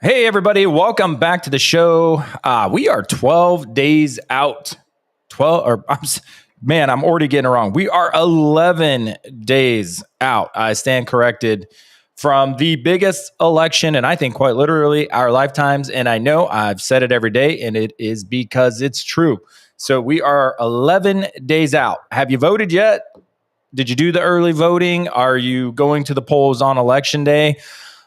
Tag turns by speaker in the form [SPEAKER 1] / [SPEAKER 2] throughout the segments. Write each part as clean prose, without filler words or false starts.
[SPEAKER 1] Hey, everybody. Welcome back to the show. We are 12 days out. I'm already getting it wrong. We are 11 days out. I stand corrected from the biggest election, and I think quite literally our lifetimes. And I know I've said it every day, and it is because it's true. So we are 11 days out. Have you voted yet? Did you do the early voting? Are you going to the polls on election day?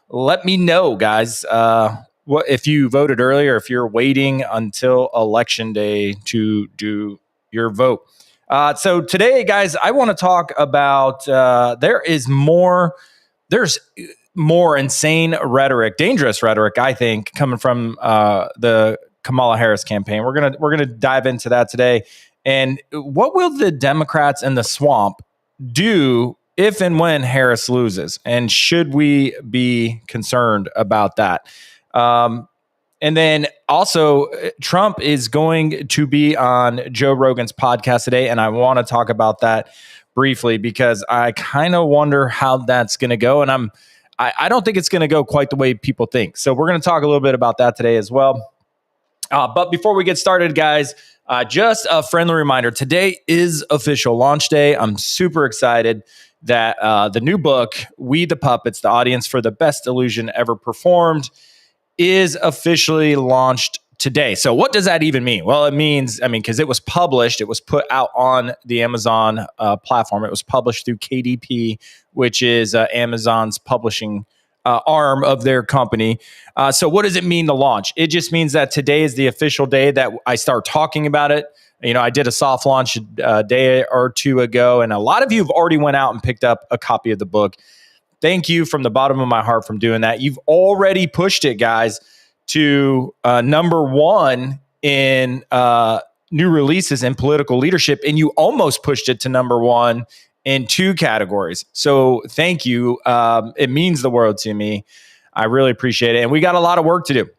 [SPEAKER 1] Let me know, guys. What if you voted earlier? If you're waiting until election day to do your vote. So today, guys, I want to talk about there's more insane rhetoric, dangerous rhetoric, I think, coming from the Kamala Harris campaign. We're gonna dive into that today. And what will the Democrats in the swamp do if and when Harris loses? And should we be concerned about that? And then also, Trump is going to be on Joe Rogan's podcast today, and I want to talk about that briefly because I kind of wonder how that's going to go, and I don't think it's going to go quite the way people think. So we're going to talk a little bit about that today as well. But before we get started, guys, just a friendly reminder: today is official launch day. I'm super excited that the new book, We the Puppets, the audience for the best illusion ever performed, is officially launched today. So what does that even mean? Well, it means, because it was published, it was put out on the Amazon platform. It was published through KDP, which is Amazon's publishing arm of their company. So what does it mean to launch? It just means that today is the official day that I start talking about it. I did a soft launch a day or two ago, and a lot of you have already went out and picked up a copy of the book. Thank you from the bottom of my heart from doing that. You've already pushed it, guys, to number one in new releases in political leadership, and you almost pushed it to number one in two categories. So thank you. It means the world to me. I really appreciate it. And we got a lot of work to do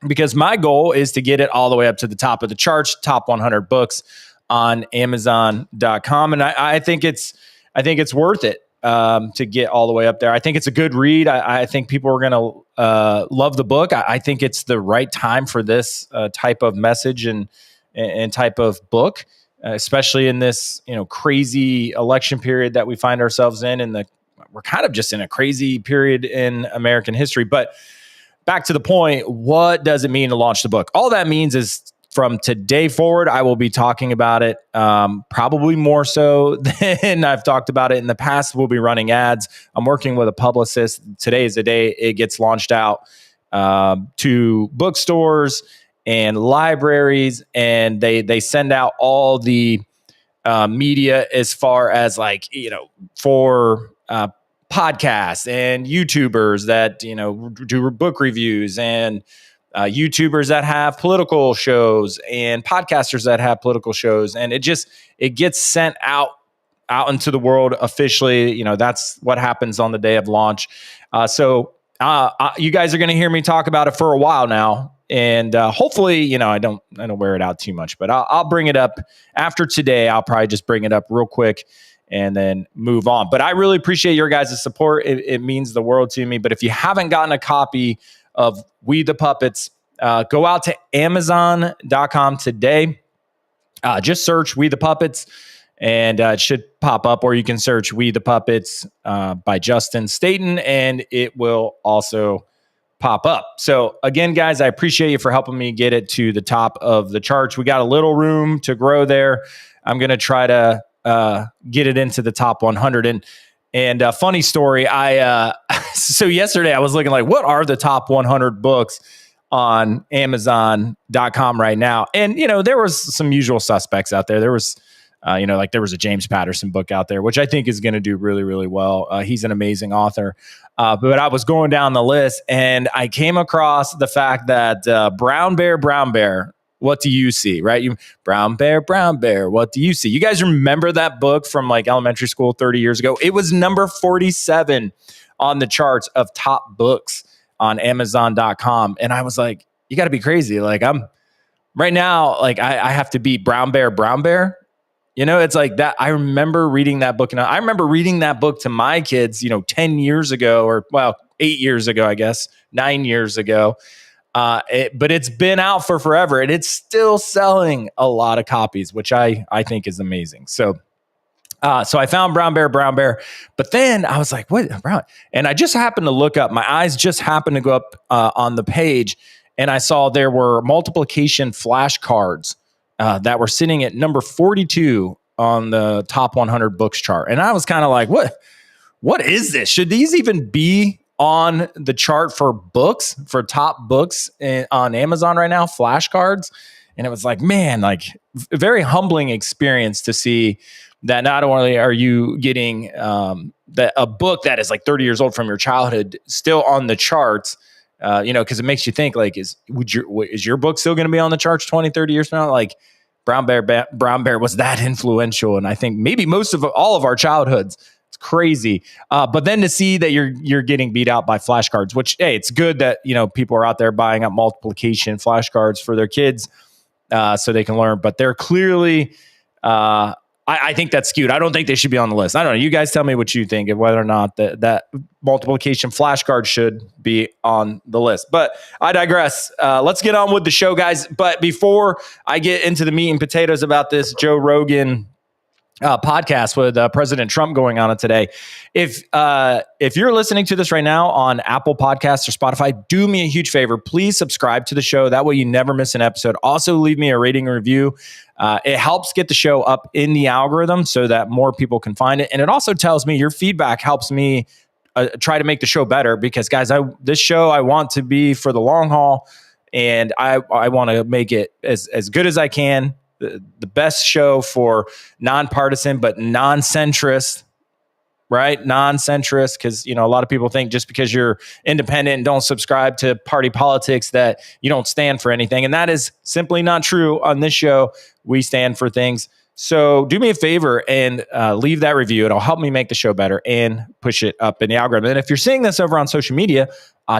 [SPEAKER 1] because my goal is to get it all the way up to the top of the charts, top 100 books on Amazon.com. And I think it's worth it. To get all the way up there. I think it's a good read. I think people are going to love the book. I think it's the right time for this type of message and type of book, especially in this crazy election period that we find ourselves in. And we're kind of just in a crazy period in American history. But back to the point, what does it mean to launch the book? All that means is from today forward, I will be talking about it probably more so than I've talked about it in the past. We'll be running ads. I'm working with a publicist. Today is the day it gets launched out to bookstores and libraries, and they send out all the media as far as for podcasts and YouTubers that do book reviews and YouTubers that have political shows and podcasters that have political shows. And it gets sent out into the world officially. That's what happens on the day of launch. So you guys are going to hear me talk about it for a while now. And hopefully, I don't wear it out too much, but I'll bring it up after today. I'll probably just bring it up real quick and then move on. But I really appreciate your guys' support. It means the world to me. But if you haven't gotten a copy of We the Puppets, go out to Amazon.com today. Just search We the Puppets and it should pop up, or you can search We the Puppets by Justin Staten and it will also pop up. So again, guys, I appreciate you for helping me get it to the top of the charts. We got a little room to grow there. I'm going to try to get it into the top 100. And a funny story, so yesterday I was looking what are the top 100 books on Amazon.com right now? And, there was some usual suspects out there. There was, there was a James Patterson book out there, which I think is going to do really, really well. He's an amazing author. But I was going down the list and I came across the fact that Brown Bear, what do you see? Right? Brown Bear, what do you see? You guys remember that book from elementary school 30 years ago? It was number 47 on the charts of top books on Amazon.com. And I was like, you got to be crazy. I'm right now, I have to beat Brown Bear. It's like that. I remember reading that book, and I remember reading that book to my kids, 10 years ago, or 8 years ago, I guess, 9 years ago. But it's been out for forever, and it's still selling a lot of copies, which I think is amazing. So I found Brown Bear, but then I was like, what, Brown? And I just happened to look up, my eyes just happened to go up on the page, and I saw there were multiplication flashcards that were sitting at number 42 on the top 100 books chart. And I was kind of like, what is this? Should these even be on the chart for books, for top books on Amazon right now, flashcards? And it was like, man, like a very humbling experience to see that not only are you getting a book that is like 30 years old from your childhood still on the charts, because it makes you think, like, is your book still going to be on the charts 20, 30 years from now? Like Brown Bear was that influential. And I think maybe most of all of our childhoods. It's crazy. But then to see that you're getting beat out by flashcards, which, hey, it's good that, people are out there buying up multiplication flashcards for their kids so they can learn. But they're clearly, I think that's skewed. I don't think they should be on the list. I don't know. You guys tell me what you think of whether or not that multiplication flashcard should be on the list. But I digress. Let's get on with the show, guys. But before I get into the meat and potatoes about this Joe Rogan podcast with President Trump going on it today. If you're listening to this right now on Apple Podcasts or Spotify, do me a huge favor. Please subscribe to the show. That way you never miss an episode. Also, leave me a rating and review. It helps get the show up in the algorithm so that more people can find it. And it also tells me your feedback helps me try to make the show better, because, guys, this show I want to be for the long haul, and I want to make it as good as I can. The best show for nonpartisan but non-centrist, right? Non-centrist, because a lot of people think just because you're independent and don't subscribe to party politics that you don't stand for anything, and that is simply not true. On this show, we stand for things. So do me a favor and leave that review. It'll help me make the show better and push it up in the algorithm. And if you're seeing this over on social media,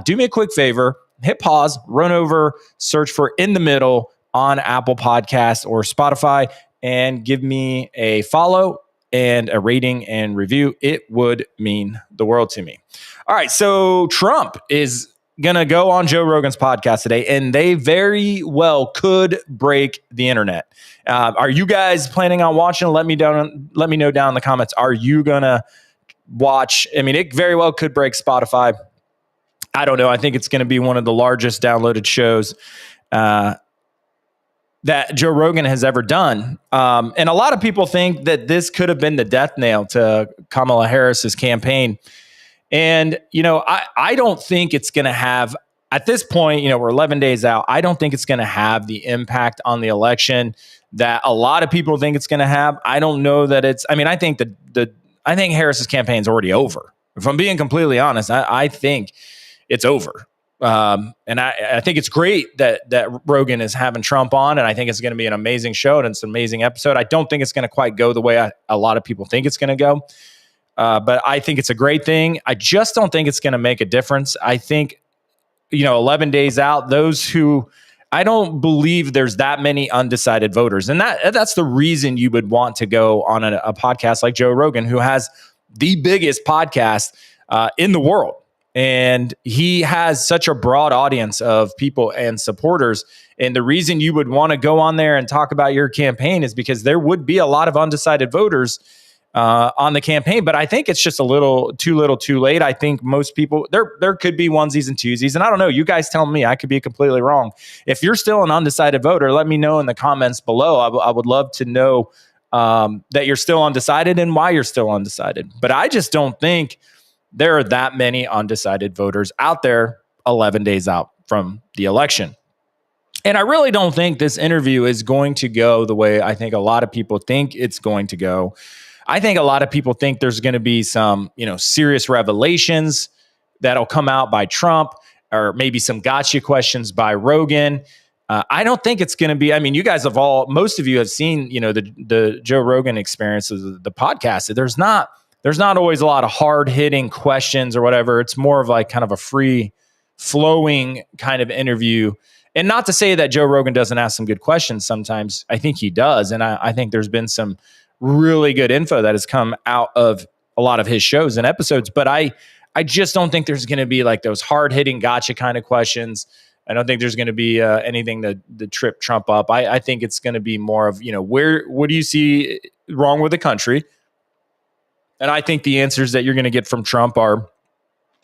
[SPEAKER 1] do me a quick favor, hit pause, run over, search for In the Middle on Apple Podcasts or Spotify, and give me a follow and a rating and review. It would mean the world to me. All right, so Trump is going to go on Joe Rogan's podcast today, and they very well could break the internet. Are you guys planning on watching? Let me know down in the comments. Are you going to watch? I mean, it very well could break Spotify. I don't know. I think it's going to be one of the largest downloaded shows that Joe Rogan has ever done. And a lot of people think that this could have been the death nail to Kamala Harris's campaign. And, I don't think it's going to have, at this point, we're 11 days out. I don't think it's going to have the impact on the election that a lot of people think it's going to have. I don't know that I think I think Harris's campaign is already over. If I'm being completely honest, I think it's over. And I think it's great that Rogan is having Trump on, and I think it's going to be an amazing show and it's an amazing episode. I don't think it's going to quite go the way a lot of people think it's going to go. But I think it's a great thing. I just don't think it's going to make a difference. I think, 11 days out, I don't believe there's that many undecided voters. And that's the reason you would want to go on a podcast like Joe Rogan, who has the biggest podcast in the world. And he has such a broad audience of people and supporters. And the reason you would want to go on there and talk about your campaign is because there would be a lot of undecided voters on the campaign. But I think it's just a little too late. I think most people, there could be onesies and twosies. And I don't know, you guys tell me, I could be completely wrong. If you're still an undecided voter, let me know in the comments below. I would love to know that you're still undecided and why you're still undecided. But I just don't think there are that many undecided voters out there 11 days out from the election. And I really don't think this interview is going to go the way I think a lot of people think it's going to go. I think a lot of people think there's going to be some, serious revelations that'll come out by Trump, or maybe some gotcha questions by Rogan. I don't think it's going to be, you guys most of you have seen, the Joe Rogan experiences, the podcast. There's not always a lot of hard hitting questions or whatever. It's more of like kind of a free flowing kind of interview. And not to say that Joe Rogan doesn't ask some good questions sometimes. I think he does. And I think there's been some really good info that has come out of a lot of his shows and episodes. But I just don't think there's going to be like those hard hitting gotcha kind of questions. I don't think there's going to be anything to trip Trump up. I think it's going to be more of, what do you see wrong with the country? And I think the answers that you're going to get from Trump are,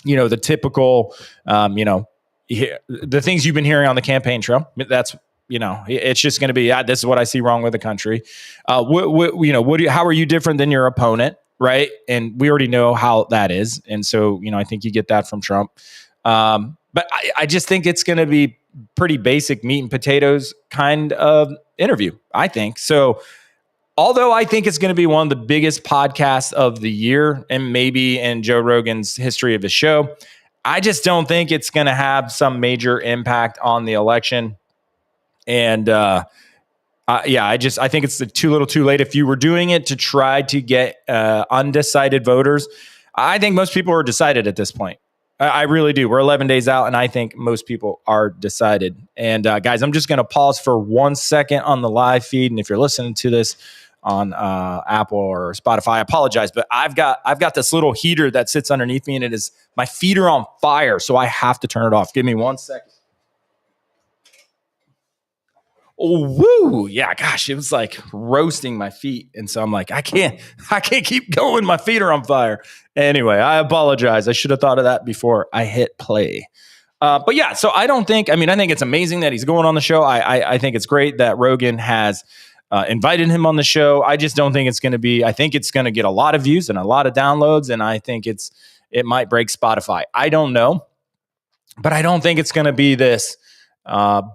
[SPEAKER 1] the typical, the things you've been hearing on the campaign trail. That's, it's just going to be, this is what I see wrong with the country. How are you different than your opponent? Right. And we already know how that is. And so, I think you get that from Trump. But I just think it's going to be pretty basic meat and potatoes kind of interview, I think. So although I think it's going to be one of the biggest podcasts of the year and maybe in Joe Rogan's history of his show, I just don't think it's going to have some major impact on the election. And I think it's too little too late. If you were doing it to try to get undecided voters, I think most people are decided at this point. I really do. We're 11 days out, and I think most people are decided. And guys, I'm just going to pause for 1 second on the live feed. And if you're listening to this on Apple or Spotify, I apologize, but I've got this little heater that sits underneath me, and my feet are on fire, so I have to turn it off. Give me 1 second. Oh, woo. Yeah, gosh, it was like roasting my feet. And so I'm like, I can't keep going. My feet are on fire. Anyway, I apologize. I should have thought of that before I hit play. But yeah, so I think it's amazing that he's going on the show. I think it's great that Rogan has invited him on the show. I just don't think it's going to be, I think it's going to get a lot of views and a lot of downloads. And I think it might break Spotify. I don't know, but I don't think it's going to be this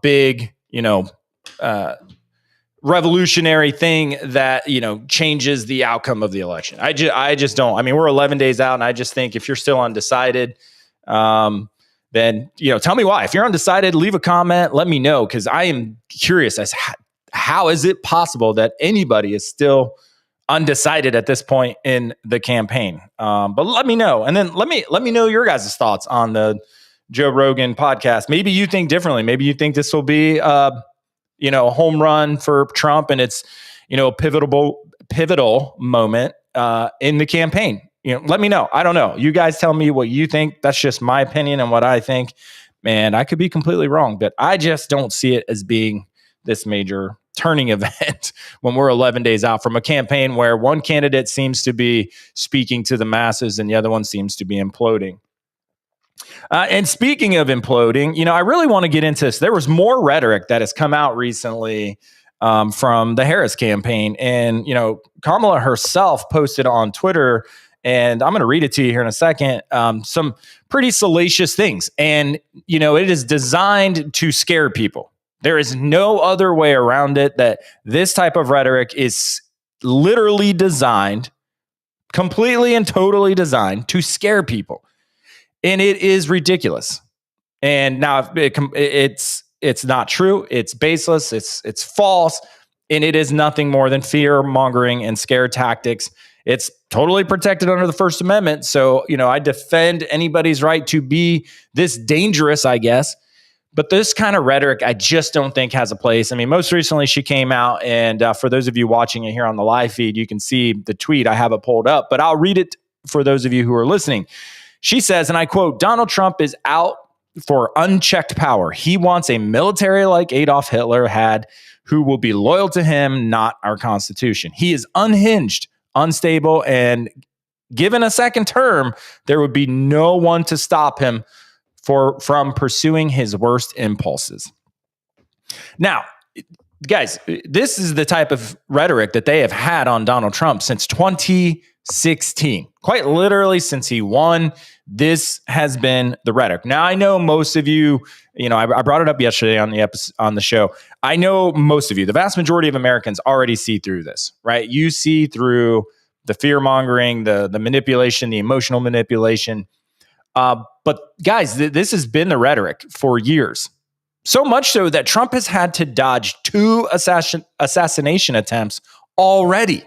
[SPEAKER 1] big, revolutionary thing that, changes the outcome of the election. I just don't. I mean, we're 11 days out, and I just think if you're still undecided, then, tell me why. If you're undecided, leave a comment. Let me know, because I am curious as how is it possible that anybody is still undecided at this point in the campaign. But let me know. And then let me know your guys' thoughts on the Joe Rogan podcast. Maybe you think differently. Maybe you think this will be a home run for Trump, and it's, a pivotal moment in the campaign. Let me know. I don't know. You guys tell me what you think. That's just my opinion and what I think. Man, I could be completely wrong, but I just don't see it as being this major turning event when we're 11 days out from a campaign where one candidate seems to be speaking to the masses and the other one seems to be imploding. And speaking of imploding, I really want to get into this. There was more rhetoric that has come out recently from the Harris campaign. And, Kamala herself posted on Twitter, and I'm going to read it to you here in a second, some pretty salacious things. And, it is designed to scare people. There is no other way around it, that this type of rhetoric is literally designed, completely and totally designed to scare people. And it is ridiculous. And now it's not true. It's baseless. It's false. And it is nothing more than fear mongering and scare tactics. It's totally protected under the First Amendment. So, I defend anybody's right to be this dangerous, I guess. But this kind of rhetoric, I just don't think has a place. I mean, most recently she came out, and for those of you watching it here on the live feed, you can see the tweet. I have it pulled up, but I'll read it for those of you who are listening. She says, and I quote, "Donald Trump is out for unchecked power. He wants a military like Adolf Hitler had, who will be loyal to him, not our Constitution. He is unhinged, unstable, and given a second term, there would be no one to stop him from pursuing his worst impulses." Now, guys, this is the type of rhetoric that they have had on Donald Trump since 2016. Quite literally since he won, this has been the rhetoric. Now, I know most of you, I brought it up yesterday on the show. I know most of you, the vast majority of Americans already see through this, right? You see through the fear mongering, the manipulation, the emotional manipulation. But guys, this has been the rhetoric for years. So much so that Trump has had to dodge 2 assassination attempts already.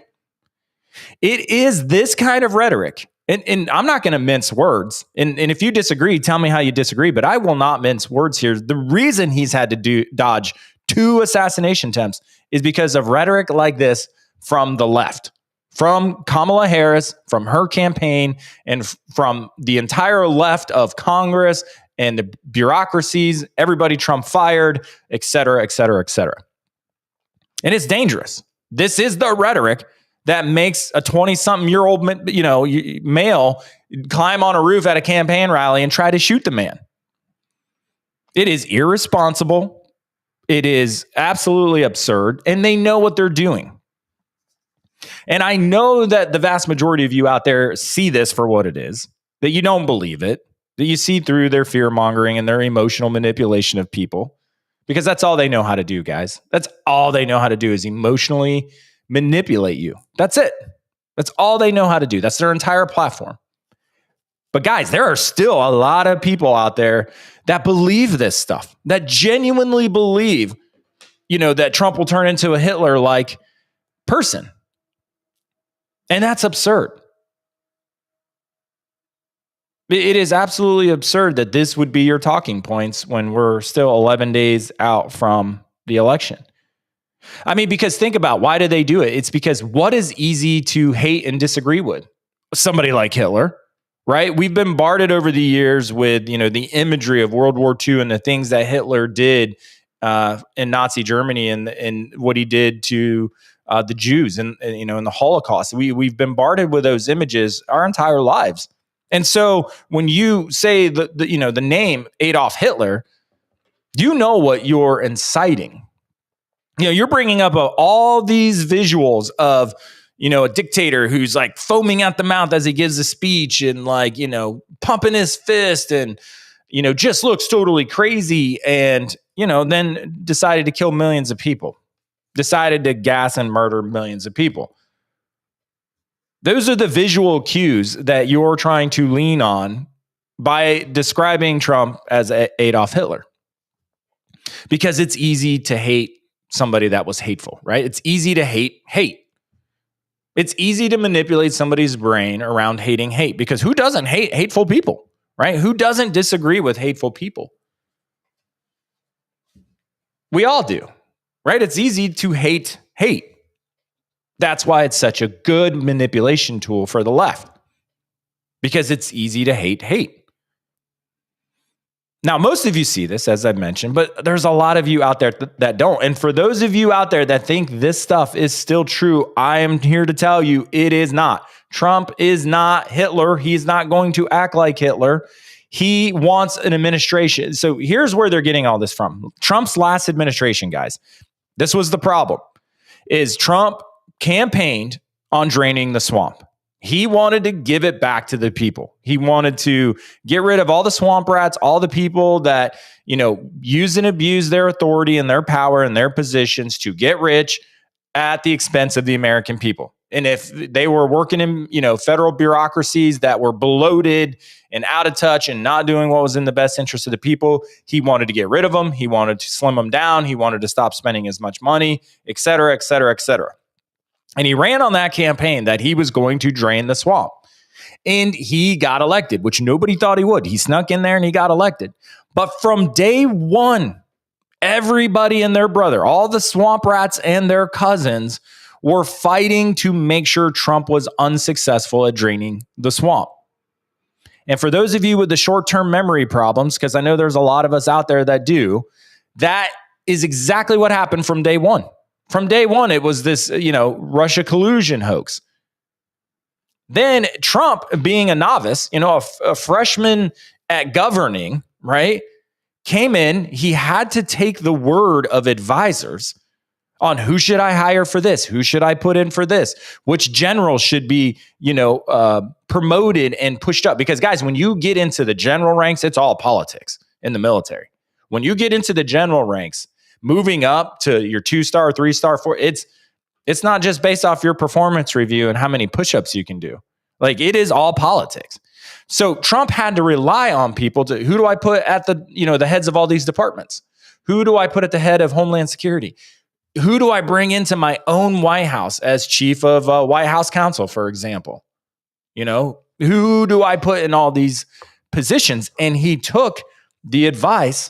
[SPEAKER 1] It is this kind of rhetoric. And I'm not going to mince words. And if you disagree, tell me how you disagree. But I will not mince words here. The reason he's had to dodge 2 assassination attempts is because of rhetoric like this from the left. from Kamala Harris, from her campaign, and from the entire left of Congress and the bureaucracies, everybody Trump fired, et cetera, et cetera, et cetera. And it's dangerous. This is the rhetoric that makes a 20-something-year-old, male climb on a roof at a campaign rally and try to shoot the man. It is irresponsible. It is absolutely absurd, and they know what they're doing. And I know that the vast majority of you out there see this for what it is, that you don't believe it, that you see through their fear-mongering and their emotional manipulation of people, because that's all they know how to do, guys. That's all they know how to do is emotionally manipulate you. That's it. That's all they know how to do. That's their entire platform. But guys, there are still a lot of people out there that believe this stuff, that genuinely believe, that Trump will turn into a Hitler-like person. And that's absurd. It is absolutely absurd that this would be your talking points when we're still 11 days out from the election. I mean, because think about why do they do it? It's because what is easy to hate and disagree with? Somebody like Hitler, right? We've been bombarded over the years with, the imagery of World War II and the things that Hitler did in Nazi Germany and what he did to the Jews and in the Holocaust. We've been bombarded with those images our entire lives. And so when you say the name Adolf Hitler, you know what you're inciting. You're bringing up all these visuals of, a dictator who's like foaming at the mouth as he gives a speech and pumping his fist and, just looks totally crazy. And, then decided to kill millions of people, decided to gas and murder millions of people. Those are the visual cues that you're trying to lean on by describing Trump as Adolf Hitler. Because it's easy to hate somebody that was hateful, right? It's easy to hate. It's easy to manipulate somebody's brain around hating hate, because who doesn't hate hateful people, right? Who doesn't disagree with hateful people? We all do, right? It's easy to hate hate. That's why it's such a good manipulation tool for the left, because it's easy to hate hate. Now, most of you see this, as I mentioned, but there's a lot of you out there that don't. And for those of you out there that think this stuff is still true, I am here to tell you it is not. Trump is not Hitler. He's not going to act like Hitler. He wants an administration. So here's where they're getting all this from. Trump's last administration, guys, this was the problem, is Trump campaigned on draining the swamp. He wanted to give it back to the people. He wanted to get rid of all the swamp rats, all the people that, use and abuse their authority and their power and their positions to get rich at the expense of the American people. And if they were working in, federal bureaucracies that were bloated and out of touch and not doing what was in the best interest of the people, he wanted to get rid of them. He wanted to slim them down. He wanted to stop spending as much money, et cetera, et cetera, et cetera. And he ran on that campaign that he was going to drain the swamp. And he got elected, which nobody thought he would. He snuck in there and he got elected. But from day one, everybody and their brother, all the swamp rats and their cousins, were fighting to make sure Trump was unsuccessful at draining the swamp. And for those of you with the short-term memory problems, because I know there's a lot of us out there that do, that is exactly what happened from day one. From day one, it was this, Russia collusion hoax. Then Trump, being a novice, a freshman at governing, right, came in. He had to take the word of advisors on who should I hire for this? Who should I put in for this? Which general should be, promoted and pushed up? Because guys, when you get into the general ranks, it's all politics in the military. When you get into the general ranks, moving up to your 2-star, 3-star, 4, it's not just based off your performance review and how many push-ups you can do. Like, it is all politics. So Trump had to rely on people to, who do I put at the heads of all these departments? Who do I put at the head of Homeland Security? Who do I bring into my own White House as chief of White House counsel, for example? Who do I put in all these positions? And he took the advice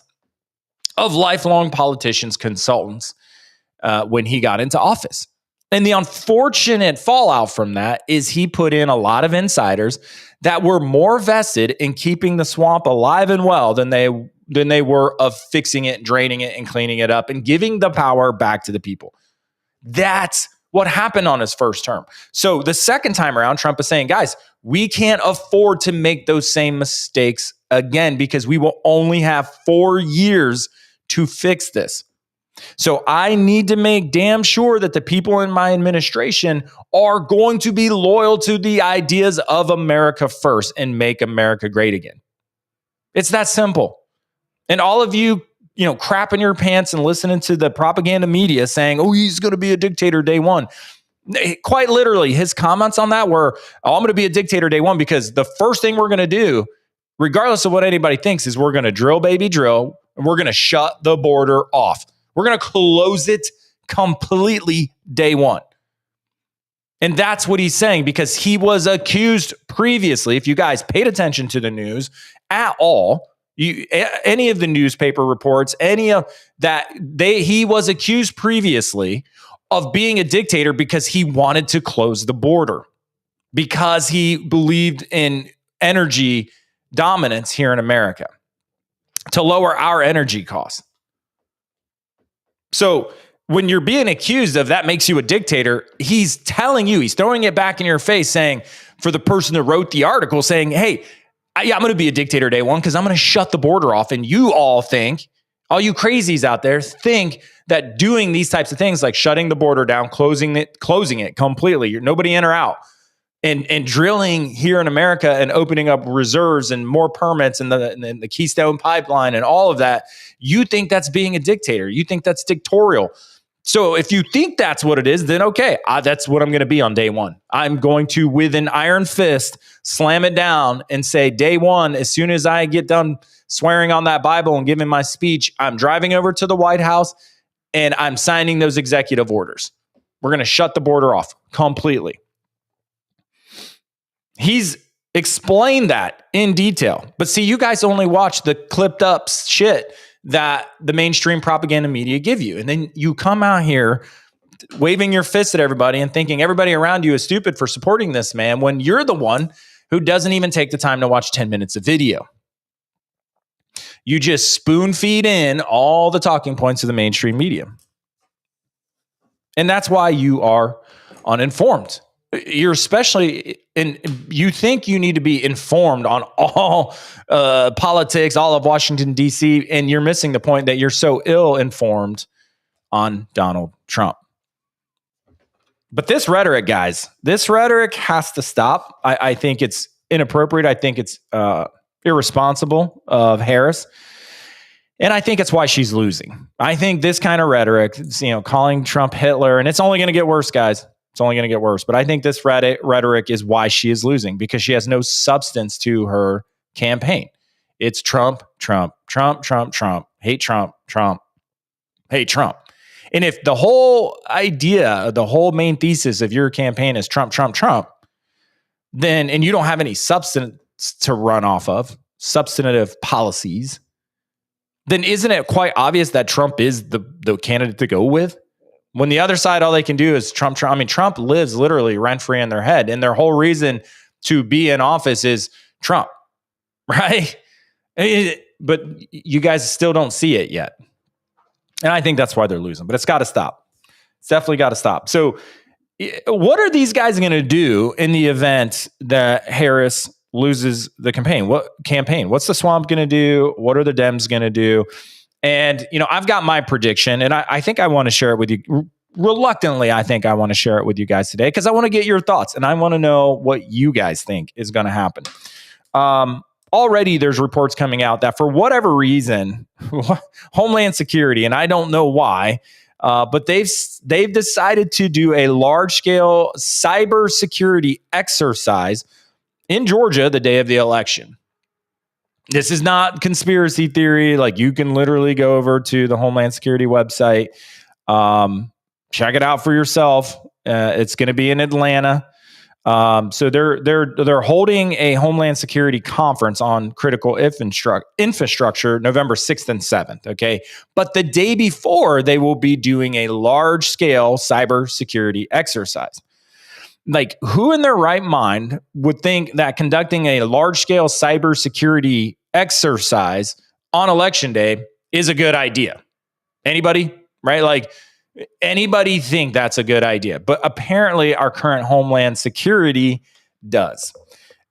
[SPEAKER 1] of lifelong politicians, consultants, when he got into office. And the unfortunate fallout from that is he put in a lot of insiders that were more vested in keeping the swamp alive and well than they were of fixing it, draining it, and cleaning it up and giving the power back to the people. That's what happened on his first term. So the second time around, Trump is saying, guys, we can't afford to make those same mistakes again because we will only have 4 years to fix this. So I need to make damn sure that the people in my administration are going to be loyal to the ideas of America first and make America great again. It's that simple. And all of you, crapping your pants and listening to the propaganda media saying, oh, he's going to be a dictator day one. Quite literally, his comments on that were, oh, I'm going to be a dictator day one because the first thing we're going to do, regardless of what anybody thinks, is we're going to drill, baby, drill, and we're going to shut the border off. We're going to close it completely day one. And that's what he's saying because he was accused previously, if you guys paid attention to the news at all, any of the newspaper reports, any of that, he was accused previously of being a dictator because he wanted to close the border, because he believed in energy dominance here in America to lower our energy costs. So when you're being accused of that makes you a dictator, he's telling you, he's throwing it back in your face saying, for the person that wrote the article saying, hey, I'm going to be a dictator day one because I'm going to shut the border off. And you all think, all you crazies out there think that doing these types of things like shutting the border down, closing it completely, you're nobody in or out, and drilling here in America and opening up reserves and more permits and the Keystone Pipeline and all of that, you think that's being a dictator. You think that's dictatorial. So if you think that's what it is, then okay, that's what I'm going to be on day one. I'm going to, with an iron fist, slam it down and say, day one, as soon as I get done swearing on that Bible and giving my speech, I'm driving over to the White House and I'm signing those executive orders. We're going to shut the border off completely. He's explained that in detail. But see, you guys only watch the clipped up shit that the mainstream propaganda media give you. And then you come out here waving your fist at everybody and thinking everybody around you is stupid for supporting this man when you're the one who doesn't even take the time to watch 10 minutes of video. You just spoon feed in all the talking points of the mainstream media. And that's why you are uninformed. You're especially, and you think you need to be informed on all politics, all of Washington, D.C., and you're missing the point that you're so ill-informed on Donald Trump. But this rhetoric, guys, has to stop. I think it's inappropriate. I think it's irresponsible of Harris. And I think it's why she's losing. I think this kind of rhetoric, calling Trump Hitler, and it's only going to get worse, guys. It's only going to get worse. But I think this rhetoric is why she is losing, because she has no substance to her campaign. It's Trump, Trump, Trump, Trump, Trump, hate Trump, Trump, hate Trump. And if the whole idea, the whole main thesis of your campaign is Trump, Trump, Trump, then, and you don't have any substance to run off of, substantive policies, then isn't it quite obvious that Trump is the candidate to go with? When the other side, all they can do is Trump, Trump. I mean, Trump lives literally rent-free in their head. And their whole reason to be in office is Trump, right? But you guys still don't see it yet. And I think that's why they're losing. But it's got to stop. It's definitely got to stop. So what are these guys going to do in the event that Harris loses the campaign? What's the swamp going to do? What are the Dems going to do? And, I've got my prediction, and I think I want to share it with you. Reluctantly, I think I want to share it with you guys today because I want to get your thoughts, and I want to know what you guys think is going to happen. Already, there's reports coming out that for whatever reason, Homeland Security, and I don't know why, but they've decided to do a large-scale cybersecurity exercise in Georgia the day of the election. This is not conspiracy theory. Like, you can literally go over to the Homeland Security website, check it out for yourself. It's going to be in Atlanta. So they're holding a Homeland Security conference on critical infrastructure November 6th and 7th. Okay. But the day before, they will be doing a large scale cybersecurity exercise. Like, who in their right mind would think that conducting a large scale cybersecurity exercise on election day is a good idea? Anybody? Right? Like, anybody think that's a good idea? But apparently, our current Homeland Security does.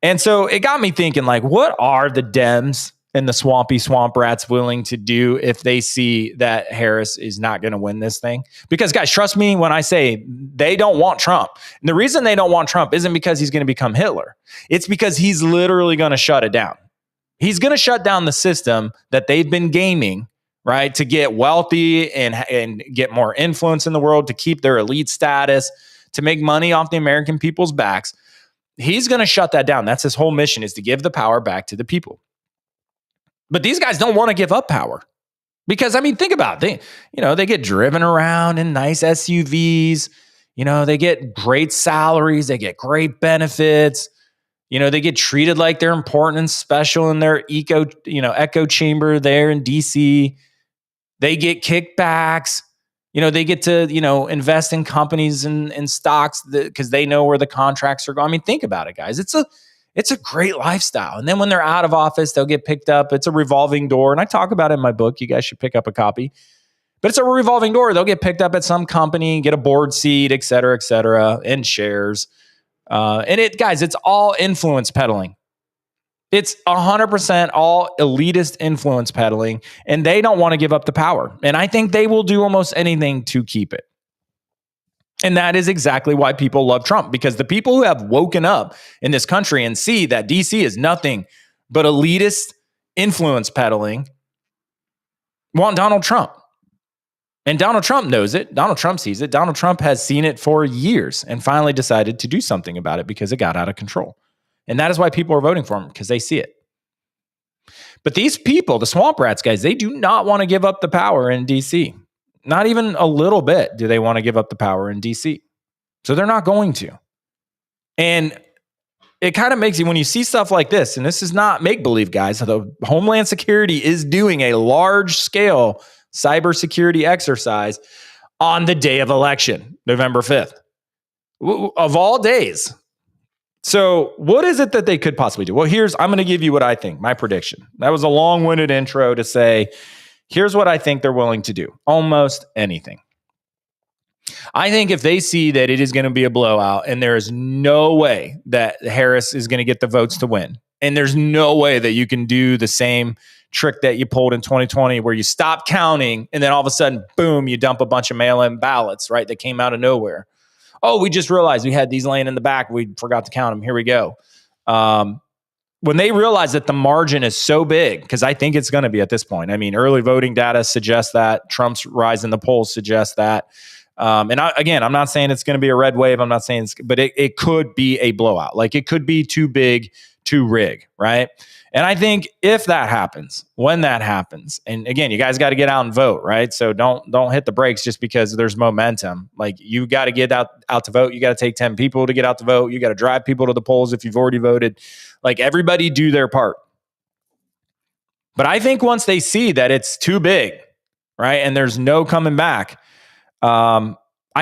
[SPEAKER 1] And so it got me thinking, like, what are the Dems and the swampy swamp rats willing to do if they see that Harris is not going to win this thing? Because, guys, trust me when I say they don't want Trump. And the reason they don't want Trump isn't because he's going to become Hitler. It's because he's literally going to shut it down. He's going to shut down the system that they've been gaming, right, to get wealthy and get more influence in the world, to keep their elite status, to make money off the American people's backs. He's going to shut that down. That's his whole mission, is to give the power back to the people. But these guys don't want to give up power because, I mean, think about it. They get driven around in nice SUVs. They get great salaries. They get great benefits. They get treated like they're important and special in their echo chamber there in DC. They get kickbacks. They get to, invest in companies and stocks because they know where the contracts are going. I mean, think about it, guys. It's a great lifestyle. And then when they're out of office, they'll get picked up. It's a revolving door. And I talk about it in my book. You guys should pick up a copy. But it's a revolving door. They'll get picked up at some company, get a board seat, et cetera, and shares. Guys, it's all influence peddling. It's 100% all elitist influence peddling, and they don't want to give up the power. And I think they will do almost anything to keep it. And that is exactly why people love Trump, because the people who have woken up in this country and see that DC is nothing but elitist influence peddling want Donald Trump. And Donald Trump knows it. Donald Trump sees it. Donald Trump has seen it for years and finally decided to do something about it because it got out of control. And that is why people are voting for him, because they see it. But these people, the swamp rats, guys, they do not want to give up the power in DC. Not even a little bit do they want to give up the power in DC. So they're not going to. And it kind of makes you, when you see stuff like this, and this is not make-believe, guys, the Homeland Security is doing a large-scale cybersecurity exercise on the day of election, November 5th, of all days. So what is it that they could possibly do? Well, I'm going to give you what I think, my prediction. That was a long-winded intro to say, here's what I think they're willing to do. Almost anything. I think if they see that it is going to be a blowout and there is no way that Harris is going to get the votes to win, and there's no way that you can do the same trick that you pulled in 2020 where you stop counting and then all of a sudden, boom, you dump a bunch of mail-in ballots, right? That came out of nowhere. Oh, we just realized we had these laying in the back. We forgot to count them. Here we go. When they realize that the margin is so big, because I think it's going to be at this point. I mean, early voting data suggests that. Trump's rise in the polls suggests that. I'm not saying it's going to be a red wave. I'm not saying but it could be a blowout. Like, it could be too big to rig, right? And I think if that happens, when that happens, and again, you guys got to get out and vote, right? So don't hit the brakes just because there's momentum. Like, you got to get out to vote. You got to take 10 people to get out to vote. You got to drive people to the polls if you've already voted. Like, everybody do their part. But I think once they see that it's too big, right, and there's no coming back, I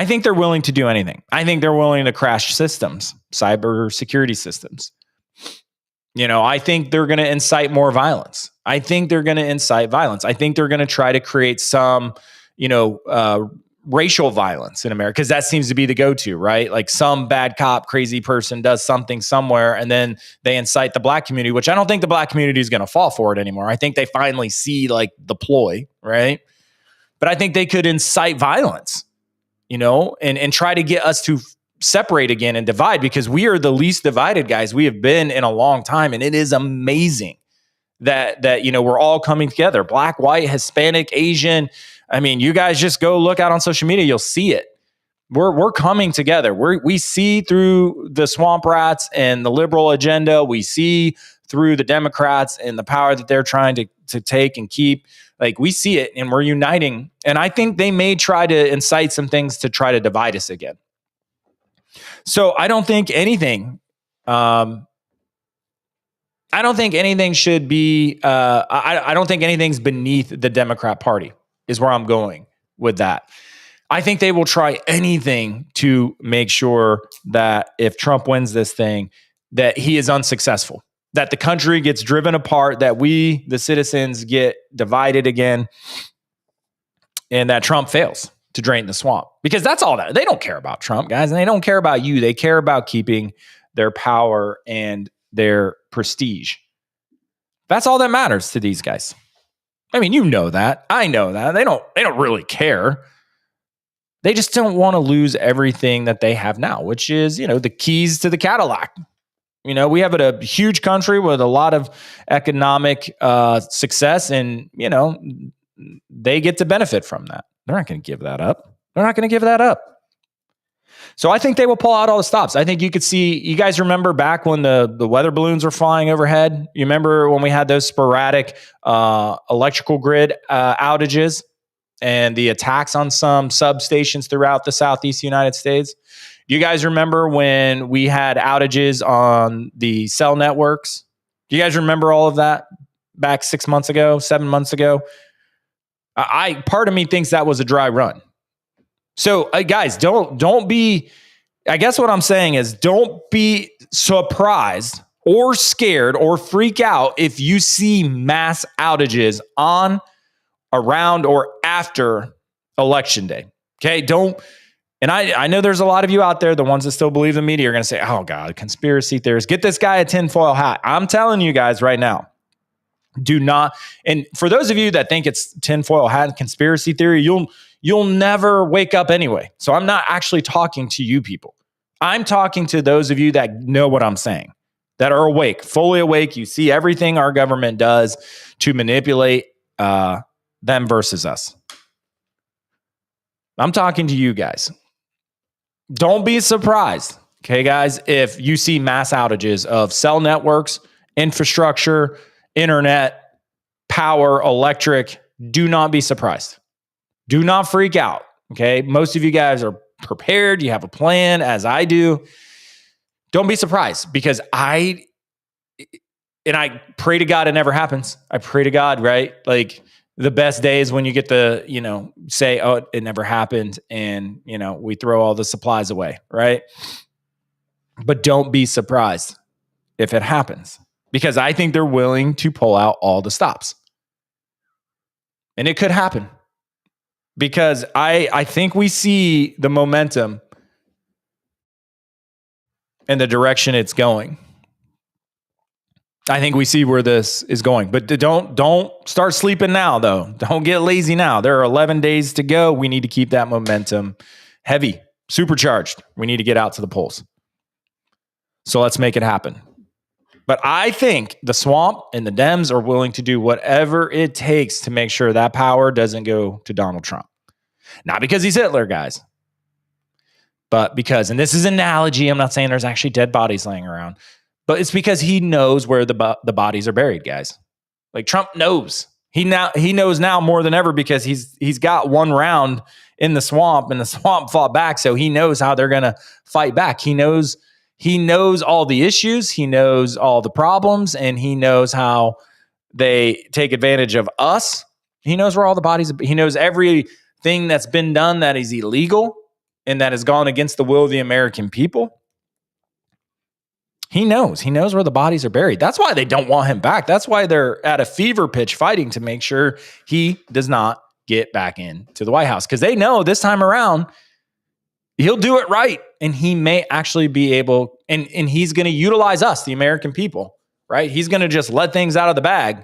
[SPEAKER 1] think they're willing to do anything. I think they're willing to crash systems, cyber security systems. I think they're going to incite more violence. I think they're going to try to create some, racial violence in America, because that seems to be the go-to, right? Like, some bad cop, crazy person does something somewhere, and then they incite the black community, which I don't think the black community is going to fall for it anymore. I think they finally see, like, the ploy, right? But I think they could incite violence, and try to get us to separate again and divide, because we are the least divided, guys, we have been in a long time. And it is amazing that we're all coming together, black, white, Hispanic, Asian. I mean, you guys just go look out on social media, you'll see it. We're coming together. We see through the swamp rats and the liberal agenda. We see through the Democrats and the power that they're trying to take and keep. Like, we see it, and we're uniting. And I think they may try to incite some things to try to divide us again. So I don't think anything. I don't think anything should be. I don't think anything's beneath the Democrat Party. Is where I'm going with that. I think they will try anything to make sure that if Trump wins this thing, that he is unsuccessful, that the country gets driven apart, that we, the citizens, get divided again, and that Trump fails to drain the swamp. Because that's all that. They don't care about Trump, guys, and they don't care about you. They care about keeping their power and their prestige. That's all that matters to these guys. I mean, you know that. I know that. They don't really care. They just don't want to lose everything that they have now, which is, the keys to the Cadillac. We have a huge country with a lot of economic success, and, they get to benefit from that. They're not going to give that up. They're not going to give that up. So I think they will pull out all the stops. I think you could see, you guys remember back when the weather balloons were flying overhead? You remember when we had those sporadic electrical grid outages and the attacks on some substations throughout the Southeast United States? You guys remember when we had outages on the cell networks? Do you guys remember all of that back 6 months ago, 7 months ago? Part of me thinks that was a dry run. So guys, don't be, I guess what I'm saying is don't be surprised or scared or freak out if you see mass outages on, around, or after Election Day. Okay, and I know there's a lot of you out there, the ones that still believe the media, are going to say, oh God, conspiracy theorists, get this guy a tinfoil hat. I'm telling you guys right now, do not. And for those of you that think it's tinfoil hat conspiracy theory, you'll never wake up anyway. So I'm not actually talking to you people. I'm talking to those of you that know what I'm saying, that are awake, fully awake. You see everything our government does to manipulate them versus us. I'm talking to you guys. Don't be surprised, okay, guys, if you see mass outages of cell networks, infrastructure, internet, power, electric. Do not be surprised. Do not freak out, okay? Most of you guys are prepared. You have a plan, as I do. Don't be surprised, because I pray to God it never happens. I pray to God, right? Like, the best days when you get to, say, oh, it never happened, and, we throw all the supplies away, right? But don't be surprised if it happens, because I think they're willing to pull out all the stops. And it could happen, because I think we see the momentum and the direction it's going. I think we see where this is going, but don't start sleeping now, though. Don't get lazy now. There are 11 days to go. We need to keep that momentum heavy, supercharged. We need to get out to the polls. So let's make it happen. But I think the swamp and the Dems are willing to do whatever it takes to make sure that power doesn't go to Donald Trump. Not because he's Hitler, guys, but because, and this is an analogy, I'm not saying there's actually dead bodies laying around, but it's because he knows where the bodies are buried, guys. Like, Trump knows. He knows now more than ever, because he's got one round in the swamp, and the swamp fought back, so he knows how they're going to fight back. He knows all the issues, he knows all the problems, and he knows how they take advantage of us. He knows where all the bodies, he knows everything that's been done that is illegal and that has gone against the will of the American people. He knows where the bodies are buried. That's why they don't want him back. That's why they're at a fever pitch fighting to make sure he does not get back into the White House, because they know this time around he'll do it right, and he may actually be able, and he's going to utilize us, the American people, right? He's going to just let things out of the bag,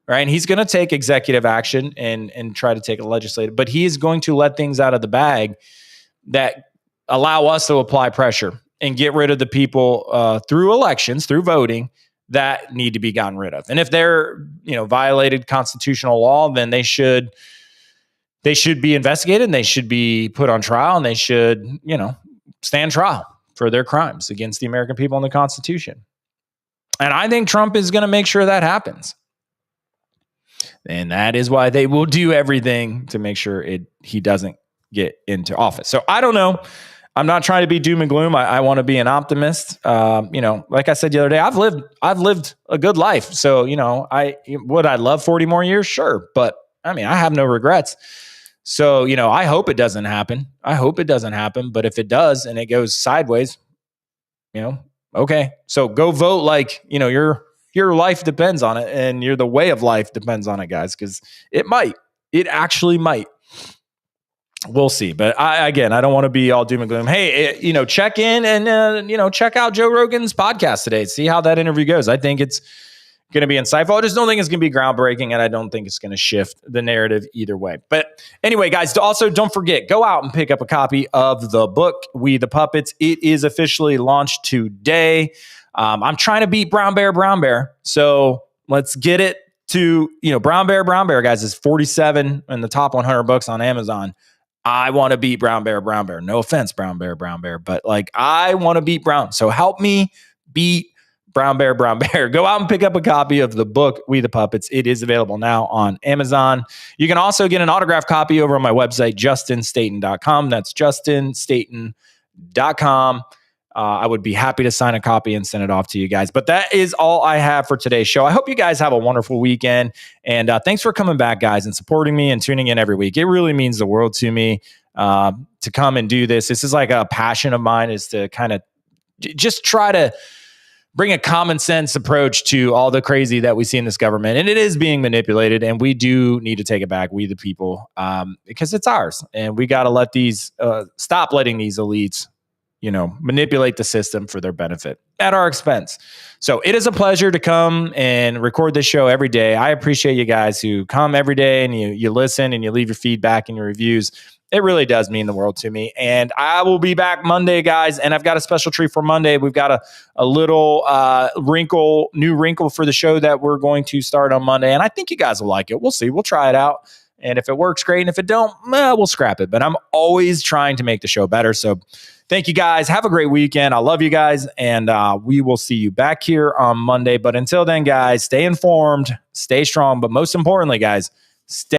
[SPEAKER 1] right? And he's going to take executive action and try to take a legislative, but he is going to let things out of the bag that allow us to apply pressure and get rid of the people through elections, through voting, that need to be gotten rid of. And if they're, violated constitutional law, then they should be investigated, and they should be put on trial, and they should, stand trial for their crimes against the American people and the Constitution. And I think Trump is going to make sure that happens. And that is why they will do everything to make sure he doesn't get into office. So I don't know. I'm not trying to be doom and gloom. I want to be an optimist. Like I said the other day, I've lived a good life. So, would I love 40 more years? Sure. But I mean, I have no regrets. So, I hope it doesn't happen. But if it does and it goes sideways, okay. So go vote like, your life depends on it, and the way of life depends on it, guys, because it actually might. We'll see. But I don't want to be all doom and gloom. Hey, check in and, check out Joe Rogan's podcast today. See how that interview goes. I think it's going to be insightful. I just don't think it's going to be groundbreaking, and I don't think it's going to shift the narrative either way. But anyway, guys, also don't forget, go out and pick up a copy of the book, We the Puppets. It is officially launched today. I'm trying to beat Brown Bear. So let's get it to, Brown Bear, guys, is 47 in the top 100 books on Amazon. I want to beat Brown Bear. No offense, Brown Bear. But I want to beat Brown. So help me beat Brown Bear. Go out and pick up a copy of the book, We the Puppets. It is available now on Amazon. You can also get an autographed copy over on my website, justinstaten.com. That's justinstaten.com. I would be happy to sign a copy and send it off to you guys. But that is all I have for today's show. I hope you guys have a wonderful weekend. And thanks for coming back, guys, and supporting me and tuning in every week. It really means the world to me to come and do this. This is like a passion of mine, is to kind of just try to bring a common sense approach to all the crazy that we see in this government. And it is being manipulated, and we do need to take it back, we the people, because it's ours. And we got to stop letting these elites manipulate the system for their benefit at our expense. So it is a pleasure to come and record this show every day. I appreciate you guys who come every day and you listen and you leave your feedback and your reviews. It really does mean the world to me. And I will be back Monday, guys. And I've got a special treat for Monday. We've got a little new wrinkle for the show that we're going to start on Monday. And I think you guys will like it. We'll see. We'll try it out. And if it works, great. And if it don't, we'll scrap it. But I'm always trying to make the show better. So thank you, guys. Have a great weekend. I love you guys. And we will see you back here on Monday. But until then, guys, stay informed, stay strong. But most importantly, guys, stay